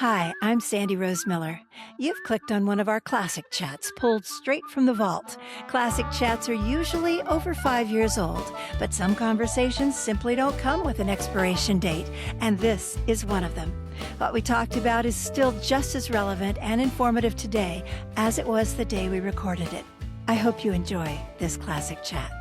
Hi, I'm Sandy Rose Miller. You've clicked on one of our classic chats pulled straight from the vault. Classic chats are usually over 5 years old, but some conversations simply don't come with an expiration date, and this is one of them. What we talked about is still just as relevant and informative today as it was the day we recorded it. I hope you enjoy this classic chat.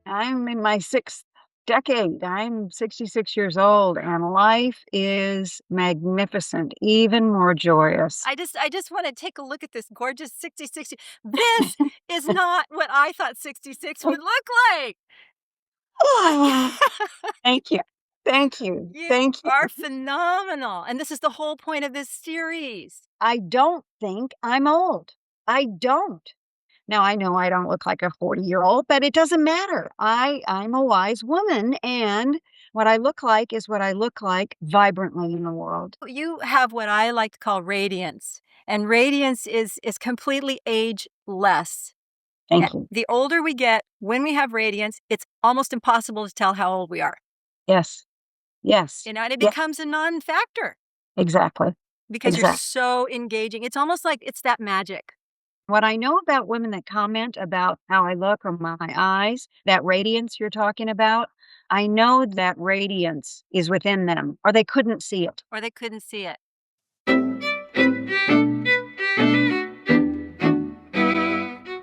I'm in my sixth decade. I'm 66 years old, and life is magnificent, even more joyous. I just want to take a look at this gorgeous 6060. This is not what I thought 66 would look like. Oh, thank you. Thank you. You Thank are you. phenomenal. And this is the whole point of this series. I don't think I'm old. I don't. Now, I know I don't look like a 40-year-old, but it doesn't matter. I'm a wise woman, and what I look like is what I look like vibrantly in the world. You have what I like to call radiance, and radiance is completely ageless. Thank you. The older we get, when we have radiance, it's almost impossible to tell how old we are. Yes. Yes. And it Yeah, becomes a non-factor exactly. because you're Exactly. so engaging. It's almost like it's that magic. What I know about women that comment about how I look or my eyes, that radiance you're talking about, I know that radiance is within them or they couldn't see it. Or they couldn't see it.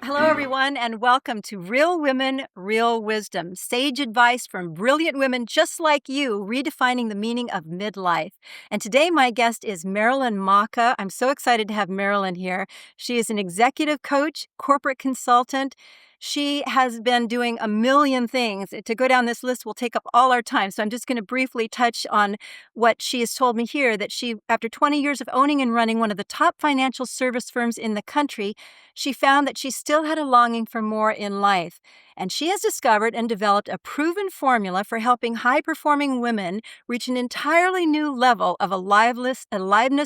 Hello, everyone, and welcome to Real Women, Real Wisdom, sage advice from brilliant women just like you, redefining the meaning of midlife. And today, my guest is Marilyn Macha. I'm so excited to have Marilyn here. She is an executive coach, corporate consultant. She has been doing a million things. To go down this list will take up all our time. So I'm just going to briefly touch on what she has told me here, that she, after 20 years of owning and running one of the top financial service firms in the country, she found that she still had a longing for more in life. And she has discovered and developed a proven formula for helping high-performing women reach an entirely new level of aliveness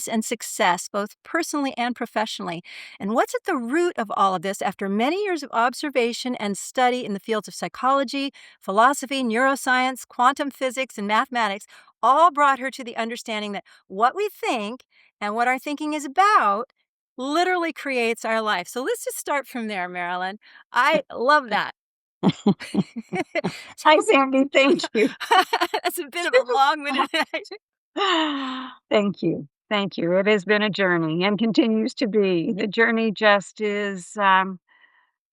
and success, both personally and professionally. And what's at the root of all of this, after many years of observation and study in the fields of psychology, philosophy, neuroscience, quantum physics, and mathematics, all brought her to the understanding that what we think and what our thinking is about literally creates our life. So let's just start from there, Marilyn. I love that. Hi, Sandy. Thank you. That's a bit of a long-winded. Thank you. Thank you. It has been a journey and continues to be. The journey just is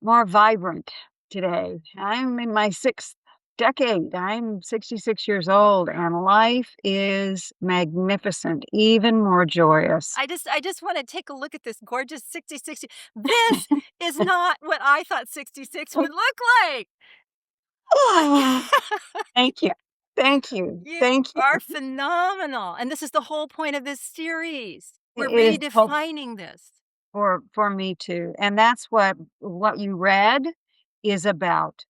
more vibrant today. I'm in my sixth decade. I'm 66 years old, and life is magnificent, even more joyous. I just want to take a look at this gorgeous 6060. This is not what I thought 66 would look like. Oh, thank you. Thank you. You Thank you. are phenomenal. And this is the whole point of this series. We're It is hope redefining this. for me too. And that's what you read is about.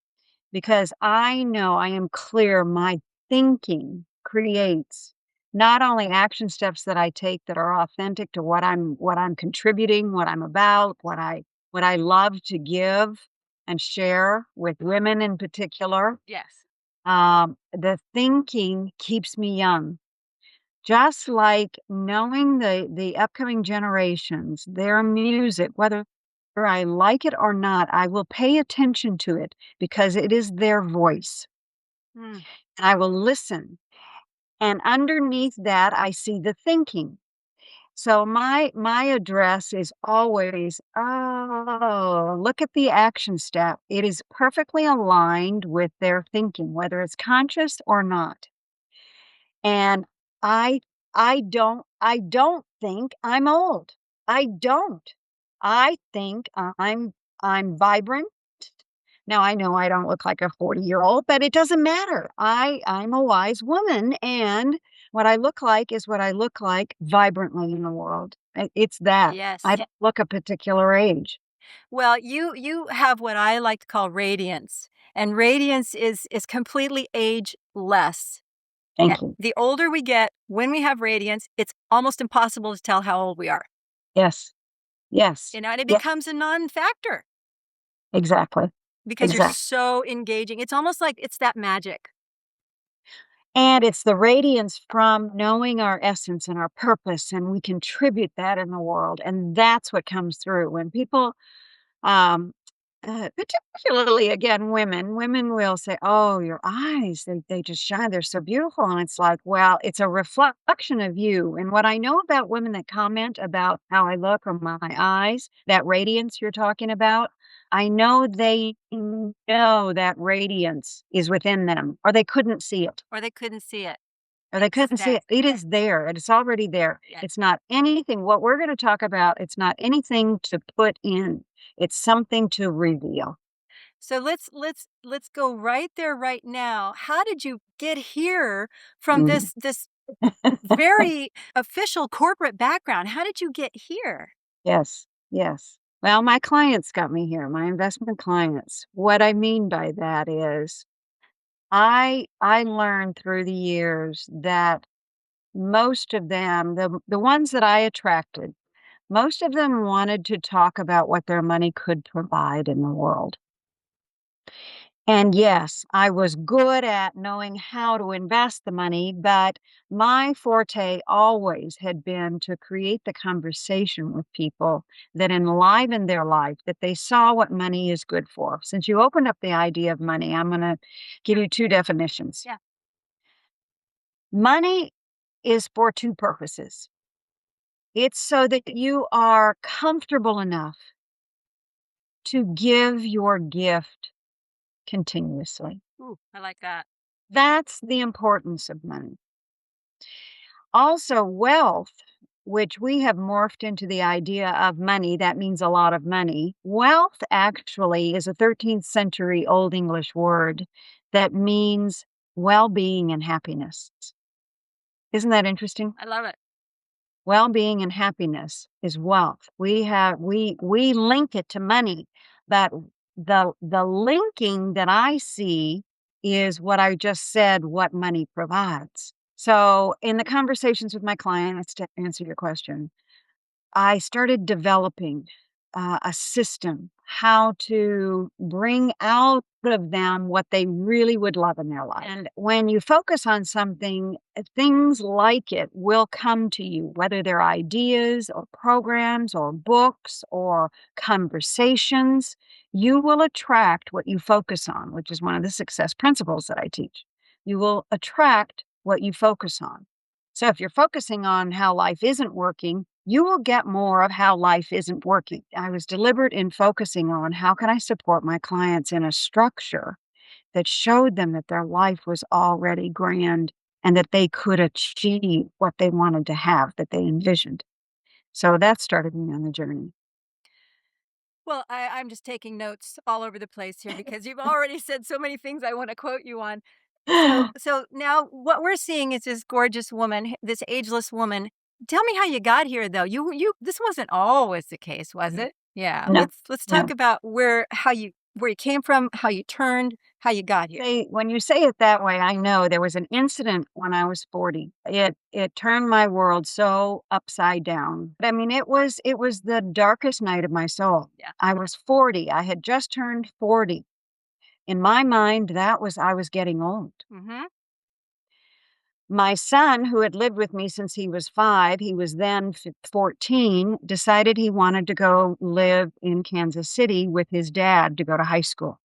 Because I know I am clear my thinking creates not only action steps that I take that are authentic to what I'm contributing, what I'm about, what I love to give and share with women in particular. Yes. The thinking keeps me young. Just like knowing the upcoming generations, their music, whether I like it or not, I will pay attention to it because it is their voice. Mm. And I will listen. And underneath that, I see the thinking. So my address is always, oh, look at the action step. It is perfectly aligned with their thinking, whether it's conscious or not. And I I don't think I'm old. I don't. I think I'm vibrant. Now I know I don't look like a 40-year-old, but it doesn't matter. I'm a wise woman, and what I look like is what I look like vibrantly in the world. It's that. Yes. I don't look a particular age. Well, you have what I like to call radiance, and radiance is completely ageless. Thank you. The older we get, when we have radiance, it's almost impossible to tell how old we are. Yes. Yes. And it Yeah, becomes a non-factor exactly. because you're Exactly. so engaging. It's almost like it's that magic. And it's the radiance from knowing our essence and our purpose, and we contribute that in the world. And that's what comes through when people, um, particularly again, women will say, "Oh, your eyes, they just shine. They're so beautiful." And it's like, well, it's a reflection of you. And what I know about women that comment about how I look or my eyes, that radiance you're talking about, I know they know that radiance is within them, or they couldn't see it. Or they couldn't see it. Or they couldn't see it. It is there, and it's already there. Yes. It's not anything what we're gonna talk about, it's not anything to put in. It's something to reveal. So let's go right there right now. How did you get here from Mm. this very official corporate background? How did you get here? Yes, yes. Well, my clients got me here, my investment clients. What I mean by that is I learned through the years that most of them, the ones that I attracted, most of them wanted to talk about what their money could provide in the world. And yes, I was good at knowing how to invest the money, but my forte always had been to create the conversation with people that enlivened their life, that they saw what money is good for. Since you opened up the idea of money, I'm going to give you two definitions. Yeah. Money is for two purposes. It's so that you are comfortable enough to give your gift continuously. Ooh, I like that. That's the importance of money. Also, wealth, which we have morphed into the idea of money, that means a lot of money. Wealth actually is a 13th century Old English word that means well being and happiness. Isn't that interesting? I love it. Well-being and happiness is wealth. We link it to money, but the linking that I see is what I just said, what money provides. So in the conversations with my clients, to answer your question, I started developing a system, how to bring out of them what they really would love in their life. And when you focus on something, things like it will come to you, whether they're ideas or programs or books or conversations. You will attract what you focus on, which is one of the success principles that I teach. You will attract what you focus on. So if you're focusing on how life isn't working, you will get more of how life isn't working. I was deliberate in focusing on how can I support my clients in a structure that showed them that their life was already grand and that they could achieve what they wanted to have, that they envisioned. So that started me on the journey. Well, I'm just taking notes all over the place here because you've already said so many things I want to quote you on. So now what we're seeing is this gorgeous woman, this ageless woman. Tell me how you got here though. You this wasn't always the case, was it? Yeah. No, Let's talk no. about where you came from, how you turned, how you got here. When you say it that way, I know there was an incident when I was 40. It turned my world so upside down. I mean, it was the darkest night of my soul. Yeah. I was 40. I had just turned 40. In my mind, that was I was getting old. Mhm. My son, who had lived with me since he was 5, he was then 14, decided he wanted to go live in Kansas City with his dad to go to high school.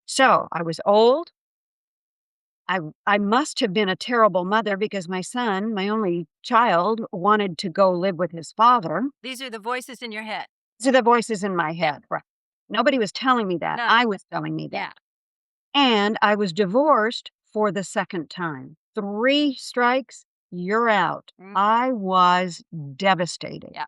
So I was old. I must have been a terrible mother because my son, my only child, wanted to go live with his father. These are the voices in your head. So the voices in my Yeah. head, right? Nobody was telling me that. No. I was telling me Yeah. that. And I was divorced for the second time. 3 strikes, you're out. Mm, I was devastated. yeah.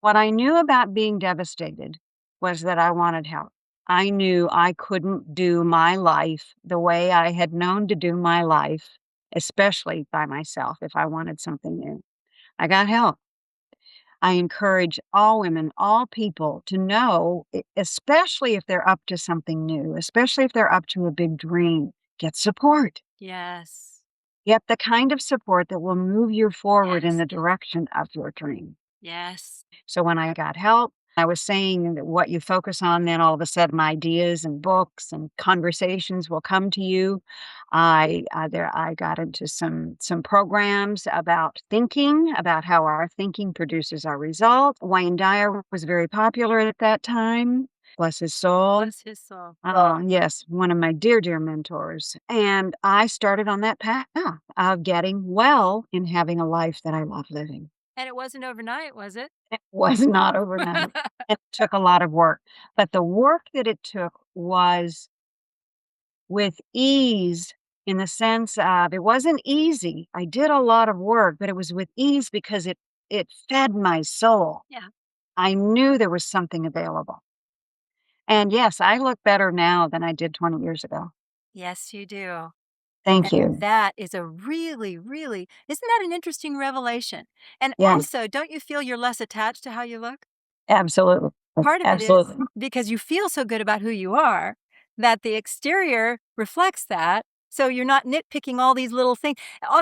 What I knew about being devastated was that I wanted help. I knew I couldn't do my life the way I had known to do my life, especially by myself, if I wanted something new. I got help. I encourage all women, all people to know, especially if they're up to something new, especially if they're up to a big dream, get support. Yes. Get the kind of support that will move you forward in Yes. the direction of your dream. Yes. So when I got help, I was saying that what you focus on, then all of a sudden ideas and books and conversations will come to you. I got into some programs about thinking, about how our thinking produces our result. Wayne Dyer was very popular at that time. Bless his soul. Bless his soul. Yes, one of my dear, dear mentors. And I started on that path of getting well and having a life that I love living. And it wasn't overnight, was it? It was not overnight. It took a lot of work, but the work that it took was with ease, in the sense of it wasn't easy. I did a lot of work, but it was with ease because it fed my soul. Yeah. I knew there was something available. And yes, I look better now than I did 20 years ago. Yes, you do. Thank And you. that is a really, really isn't that an interesting revelation? And Yes, also, don't you feel you're less attached to how you look? absolutely. Part of it is Absolutely. because you feel so good about who you are that the exterior reflects that. So you're not nitpicking all these little things.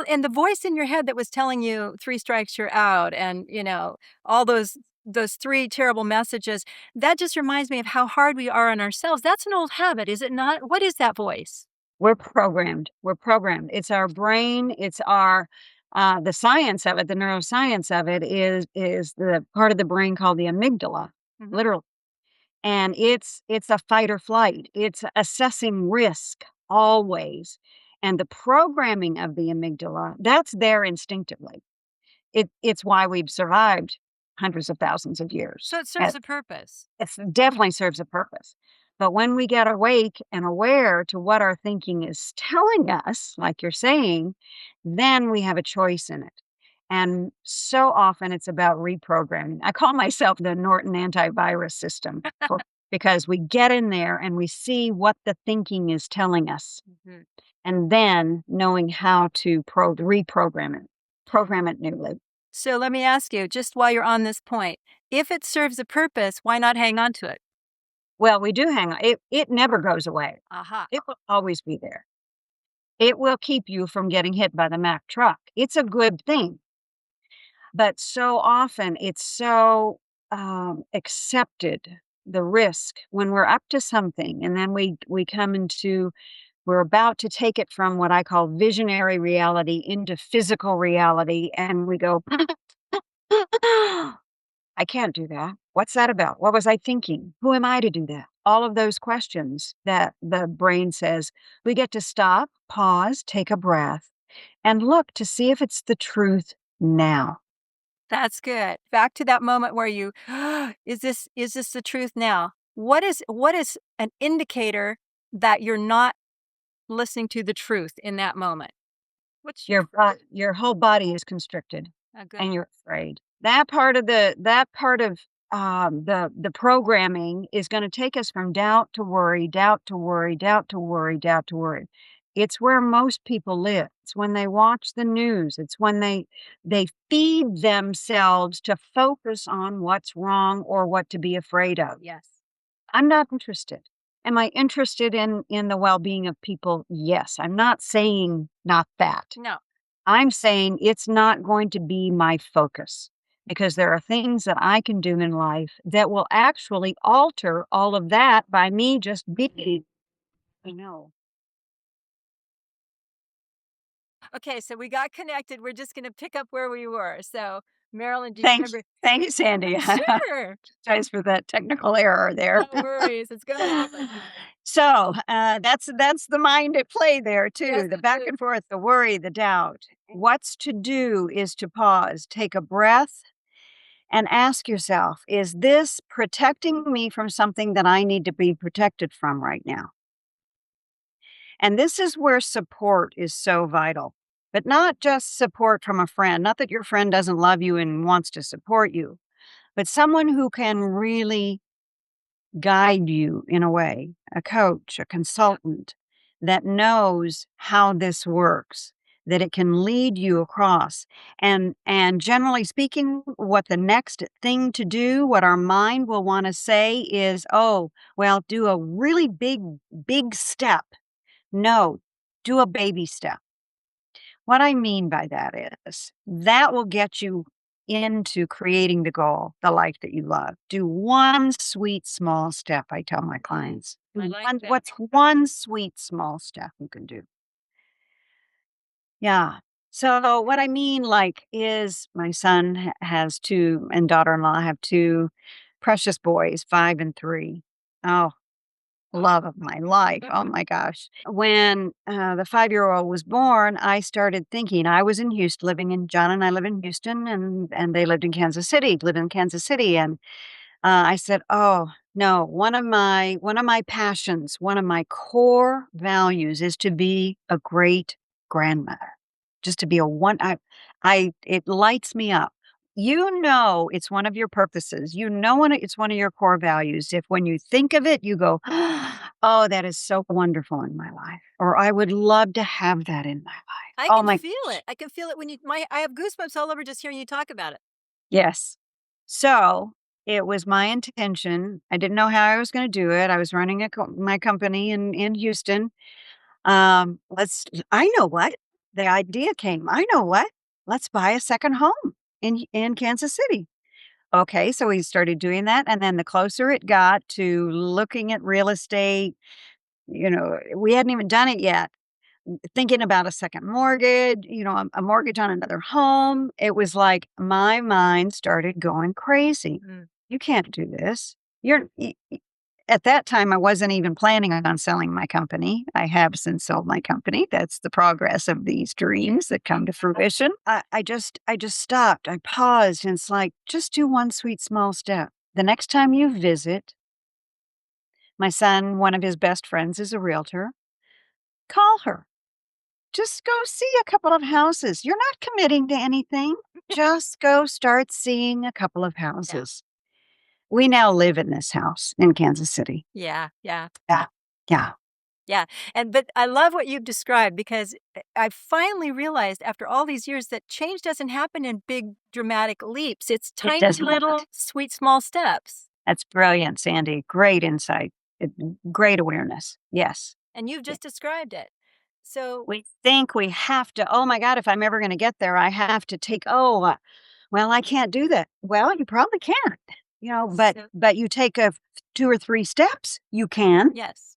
And the voice in your head that was telling you 3 strikes you're out and, all those 3 terrible messages, that just reminds me of how hard we are on ourselves. That's an old habit, is it not? What is that voice? We're programmed. We're programmed. It's our brain. It's our the science of it, the neuroscience of it is the part of the brain called the amygdala, Mhm. literally. And it's a fight or flight. It's assessing risk always. And the programming of the amygdala, that's there instinctively. It's why we've survived hundreds of thousands of years. So it serves a purpose. It definitely serves a purpose. But when we get awake and aware to what our thinking is telling us, like you're saying, then we have a choice in it. And so often it's about reprogramming. I call myself the Norton antivirus system because we get in there and we see what the thinking is telling us, Mhm. and then knowing how to program it newly. So let me ask you, just while you're on this point, if it serves a purpose, why not hang on to it? Well, we do hang on. It never goes away. Aha. It will always be there. It will keep you from getting hit by the Mack truck. It's a good thing, but so often it's so, accepted, the risk, when we're up to something, and then we come into we're about to take it from what I call visionary reality into physical reality, and we go, I can't do that. What's that about? What was I thinking? Who am I to do that? All of those questions that the brain says, we get to stop, pause, take a breath, and look to see if it's the truth now. That's good. Back to that moment where you, is this the truth now? What is an indicator that you're not listening to the truth in that moment? What's Your whole body is constricted good. and you're afraid. That part of the programming is going to take us from doubt to worry, doubt to worry, doubt to worry, doubt to worry. It's where most people live. It's when they watch the news. It's when they feed themselves to focus on what's wrong or what to be afraid of. Yes. I'm not interested. Am I interested in the well-being of people? Yes. I'm not saying not that. No. I'm saying it's not going to be my focus because there are things that I can do in life that will actually alter all of that by me just being. I know. Okay, so we got connected. We're just going to pick up where we were. So, Marilyn, do you Thanks. remember? Thanks, Sandy. Sure. Apologize for that technical error there. No worries. It's going to happen. So that's the mind at play there Yes, too. The it back is. and forth, the worry, the doubt. What's to do is to pause, take a breath, and ask yourself, is this protecting me from something that I need to be protected from right now? And this is where support is so vital, but not just support from a friend. Not that your friend doesn't love you and wants to support you, but someone who can really guide you in a way, a coach, a consultant that knows how this works, that it can lead you across. And generally speaking, what the next thing to do, what our mind will want to say is, oh, well, do a really big step. No, do a baby step. What I mean by that is that will get you into creating the goal, the life that you love. Do one sweet small step, I tell my clients. I like that. What's one sweet small step you can do? Yeah. So what I mean, like, is my son has two, and daughter-in-law have two precious boys, 5 and 3. Oh, love of my life. Oh my gosh. When the 5-year-old was born, I started thinking. I was in Houston, John and I live in Houston, and they lived in Kansas City, live in Kansas City, and I said, "Oh, no, one of my passions, one of my core values is to be a great grandmother. Just to be a one I it lights me up. You know it's one of your purposes. You know it's one of your core values. If when you think of it, you go, "Oh, that is so wonderful in my life," or "I would love to have that in my life." I Oh can my feel it. I can feel it when I have goosebumps all over just hearing you talk about it. Yes. So, it was my intention. I didn't know how I was gonna do it. I was running my company in Houston. I know what. The idea came. I know what. Let's buy a second home in Kansas City. Okay, so we started doing that, and then the closer it got to looking at real estate, we hadn't even done it yet. Thinking about a second mortgage, a mortgage on another home. It was like my mind started going crazy. Mm. You can't do this. At that time, I wasn't even planning on selling my company. I have since sold my company. That's the progress of these dreams that come to fruition. I just stopped. I paused, and it's like, just do one sweet small step. The next time you visit, my son, one of his best friends is a realtor. Call her. Just go see a couple of houses. You're not committing to anything. Just go start seeing a couple of houses. We now live in this house in Kansas City. Yeah, yeah, Yeah. Yeah. yeah. But I love what you've described because I finally realized after all these years that change doesn't happen in big dramatic leaps. It's It tiny does little not. sweet small steps. That's brilliant, Sandy. Great insight. It- Great awareness. Yes. And you've Yeah. just described it. So, We think we have to, oh my God, if I'm ever going to get there, I have to well, I can't do that. Well, you probably can't, but, so but you take 2 or 3 steps, you can. yes.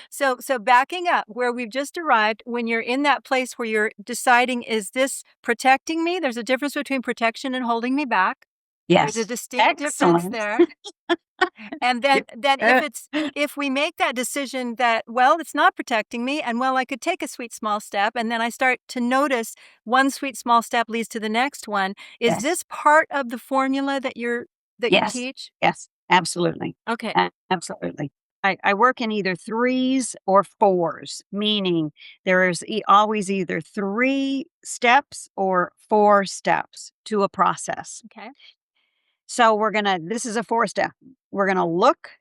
So backing up where we've just arrived, when you're in that place where you're deciding, is this protecting me? There's a difference between protection and holding me back. There's a Yes. distinct difference Excellent. there. And then Yep. then if we make that decision that, well, it's not protecting me, and well, I could take a sweet small step, and then I start to notice one sweet small step leads to the next one. Is Yes. this part of the formula that you Yes. teach? Yes. Absolutely. Okay. Absolutely. I work in either 3s or 4s, meaning there is always either 3 steps or 4 steps to a process. Okay. So this is a 4 step. We're gonna look,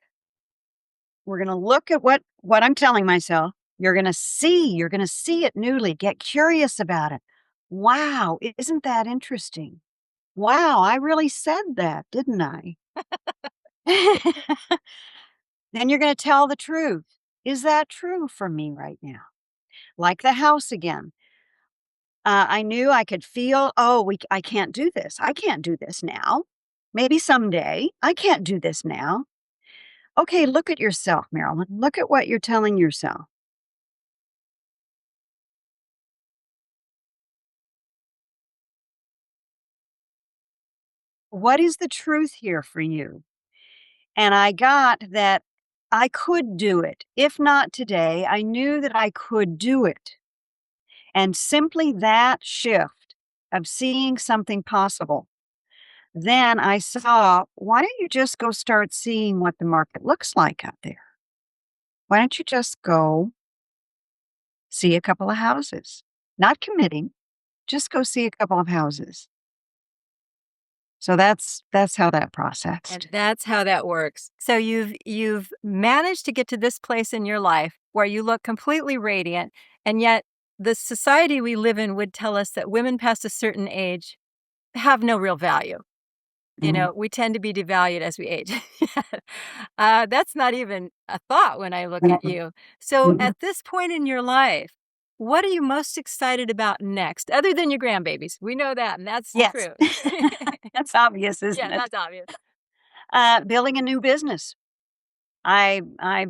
we're gonna look at what I'm telling myself. You're gonna see it newly. Get curious about it. Wow, isn't that interesting? Wow, I really said that, didn't I? Then you're gonna tell the truth. Is that true for me right now? Like the house again. I knew I could feel, oh, I can't do this. I can't do this now. Maybe someday. I can't do this now. Okay, look at yourself, Marilyn. Look at what you're telling yourself. What is the truth here for you? And I got that I could do it. If not today, I knew that I could do it. And simply that shift of seeing something possible. Then I saw, why don't you just go start seeing what the market looks like out there? Why don't you just go see a couple of houses? Not committing, just go see a couple of houses. So that's how that processed. And that's how that works. So you've managed to get to this place in your life where you look completely radiant, and yet the society we live in would tell us that women past a certain age have no real value. Mhm. We tend to be devalued as we age. That's not even a thought when I look at Mhm. you. So Mhm. at this point in your life, what are you most excited about next, other than your grandbabies? We know that, and that's Yes. true. That's obvious, Yeah, isn't it? that's obvious. Building a new business. I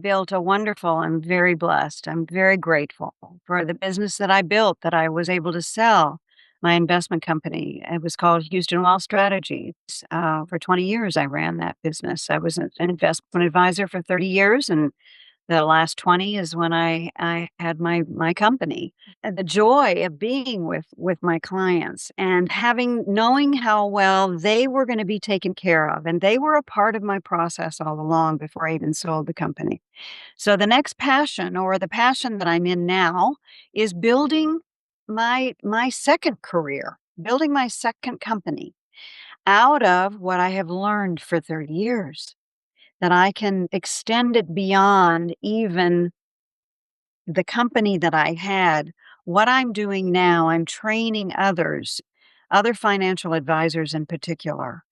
built a wonderful I'm very blessed. I'm very grateful for the business that I built that I was able to sell. My investment company, it was called Houston Wealth Strategies. For 20 years, I ran that business. I was an investment advisor for 30 years, and the last 20 is when I had my company. And the joy of being with my clients and knowing how well they were gonna be taken care of, and they were a part of my process all along before I even sold the company. So the next passion, or the passion that I'm in now, is building my second career, building my second company out of what I have learned for 30 years, that I can extend it beyond even the company that I had. What I'm doing now, I'm training others, other financial advisors in particular,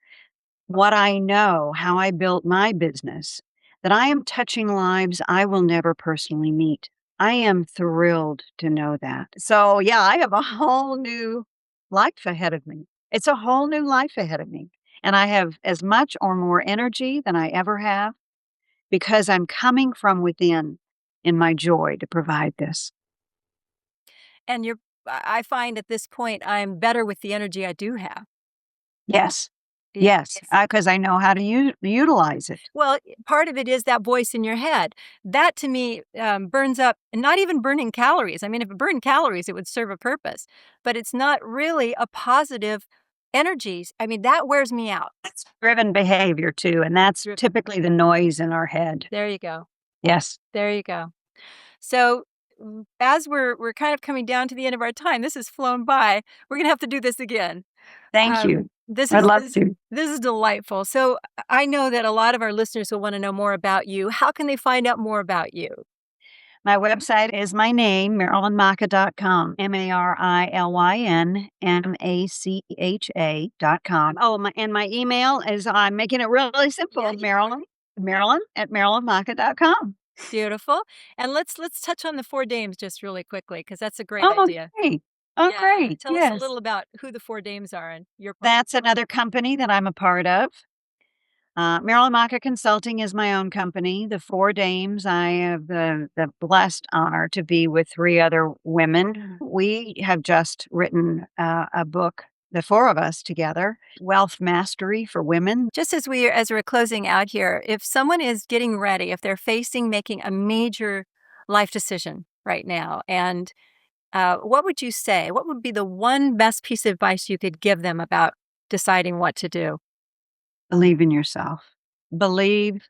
what I know, how I built my business, that I am touching lives I will never personally meet. I am thrilled to know that. So, yeah, I have a whole new life ahead of me. It's a whole new life ahead of me. And I have as much or more energy than I ever have because I'm coming from within in my joy to provide this. And I find at this point, I'm better with the energy I do have. Yes. Yes, Yes. because I know how to utilize it. Well, part of it is that voice in your head. That to me burns up, and not even burning calories. I mean, if it burned calories, it would serve a purpose, but it's not really a positive energies. I mean, that wears me out. It's driven behavior too, and that's typically the noise in our head. There you go. Yes. There you go. So, as we're kind of coming down to the end of our time, this has flown by. We're gonna have to do this again. Thank you. This I'd is love this, to. this is delightful. So, I know that a lot of our listeners will want to know more about you. How can they find out more about you? My website is my name, MarilynMacha.com, MarilynMacha.com. Oh, my email is I'm making it really simple, Yeah. Marilyn@MarilynMacha.com. Beautiful. And let's touch on the 4 dames just really quickly because that's a great Oh, idea. great. Oh, Yeah. great. Tell us a Yes. little about who the 4 dames are and your part. That's another company that I'm a part of. Marilyn Macha Consulting is my own company. The Four Dames, I have the blessed honor to be with three other women. We have just written a book, the four of us together, Wealth Mastery for Women. Just as we're closing out here, if someone is getting ready, if they're facing making a major life decision right now, and what would you say? What would be the one best piece of advice you could give them about deciding what to do? Believe in yourself. Believe,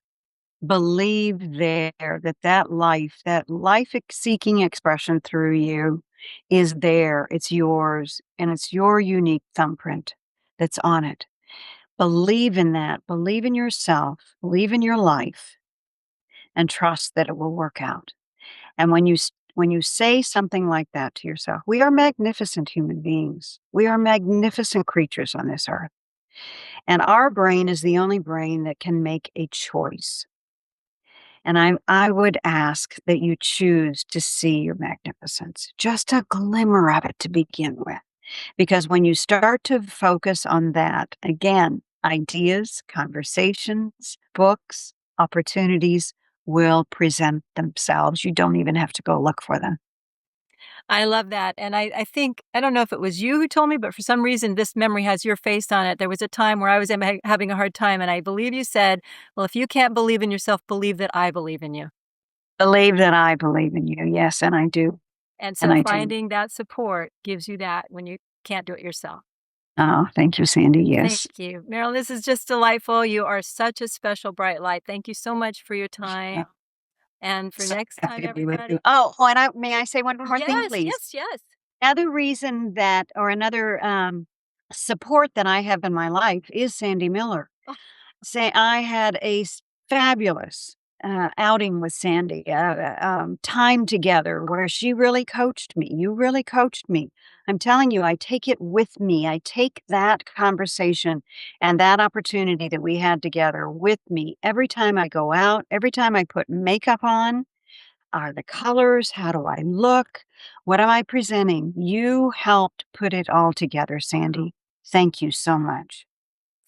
believe that life seeking expression through you is there. It's yours, and it's your unique thumbprint that's on it. Believe in that. Believe in yourself. Believe in your life, and trust that it will work out. And when you say something like that to yourself, we are magnificent human beings. We are magnificent creatures on this earth. And our brain is the only brain that can make a choice. And I would ask that you choose to see your magnificence, just a glimmer of it to begin with. Because when you start to focus on that, again, ideas, conversations, books, opportunities will present themselves. You don't even have to go look for them. I love that. And I think, I don't know if it was you who told me, but for some reason, this memory has your face on it. There was a time where I was having a hard time, and I believe you said, well, if you can't believe in yourself, believe that I believe in you. Believe that I believe in you. Yes, and I do. And And so I do. finding that support gives you that when you can't do it yourself. Oh, thank you, Sandy. Thank Yes. you. Meryl, this is just delightful. You are such a special bright light. Thank you so much for your time. And for So next time, happy to be with everybody. you. Oh, and may I say one more thing, Yes, please? yes, yes. Another reason that, or another support that I have in my life is Sandy Miller. Oh, Say, I had a fabulous outing with Sandy, time together where she really coached me. You really coached me. I'm telling you, I take it with me. I take that conversation and that opportunity that we had together with me every time I go out, every time I put makeup on. Are the colors? How do I look? What am I presenting? You helped put it all together, Sandy. Thank you so much.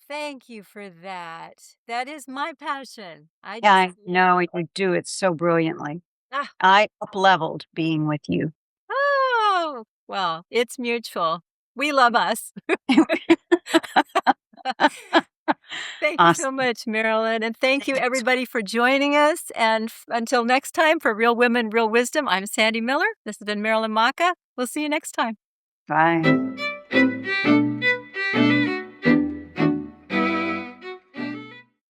Thank you for that. That is my passion. Yeah, I know you do it so brilliantly. Ah, I up-leveled being with you. oh, well, it's mutual. We love us. Thank you so Awesome. much, Marilyn. And thank you, Thanks. everybody, for joining us. And until next time, for Real Women, Real Wisdom, I'm Sandi Miller. This has been Marilyn Macha. We'll see you next time. Bye.